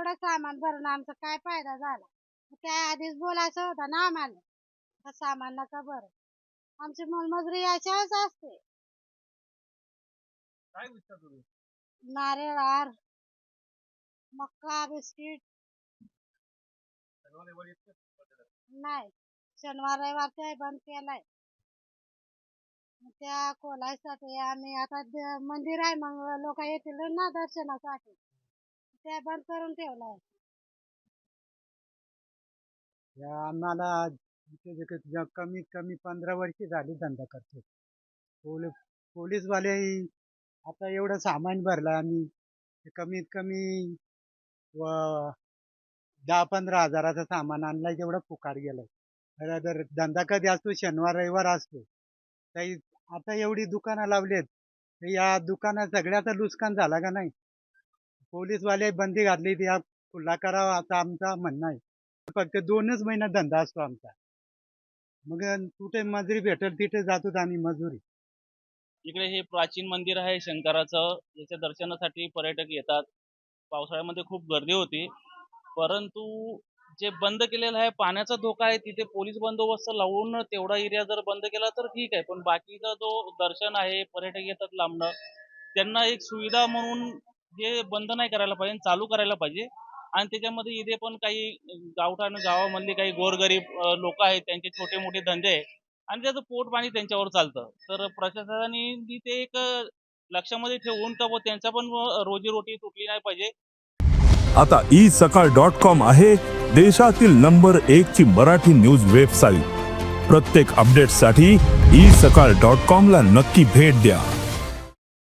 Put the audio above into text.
एवढं सामान भरून आमचा काय फायदा झाला? त्या आधीच बोलायचं होतं ना आम्हाला, का सामान नका भरू. आमची मोलमजुरी याच्यावरच असते. काय विकता तुम्ही? नारळ, हार, मक्का, बिस्किट. शनिवार रविवारी येतात बाजारात? नाही, शनिवार रविवार ते बंद केलाय. त्या खोलायसाठी आम्ही आता मंदिर आहे, मग लोक येतील ना दर्शनासाठी, ते बंद करून ठेवलंय. आम्हाला कमीत कमी 15 वर्ष झाली धंदा करतो. पोलीसवाले आता एवढं सामान भरलं आम्ही, कमीत कमी 10-15 हजाराचं सामान आणलंय, तेवढं फुकाट गेलंय. जर धंदा कधी असतो शनिवार रविवार असतो. काही आता एवढी दुकानं लावलेत, तर या दुकानात सगळ्याचं नुकसान झालं का नाही? पोलीसवाले बंदी घातली, त्या खुला करावा असं आमचं म्हणणं आहे. फक्त 2च महिन्यात धंदा असतो आमचा. मग कुठे मजुरी भेटेल तिथे जातो आम्ही मजुरी. इकडे हे प्राचीन मंदिर आहे शंकराचं, याच्या दर्शनासाठी पर्यटक येतात. पावसाळ्यामध्ये खूप गर्दी होती, परंतु जे बंद केलेलं आहे, पाण्याचा धोका आहे, तिथे पोलीस बंदोबस्त लावून तेवढा एरिया जर बंद केला तर ठीक आहे. पण बाकीचा जो दर्शन आहे, पर्यटक येतात लांबनं, त्यांना एक सुविधा म्हणून हे बंद नाही करायला पाहिजे, चालू करायला पाहिजे. आणि त्याच्यामध्ये इथे पण काही गावामधले काही गोरगरीब लोक आहेत, त्यांचे छोटे मोठे धंदे आहे आणि त्याचं पोट पाणी त्यांच्यावर चालतं. तर प्रशासनाने ते एक लक्षामध्ये ठेवून तर त्यांचा पण रोजीरोटी तुटली नाही पाहिजे. आता isakal.com आहे देशातील नंबर 1 ची मराठी न्यूज वेबसाईट. प्रत्येक अपडेटसाठी isakal.com ला नक्की भेट द्या.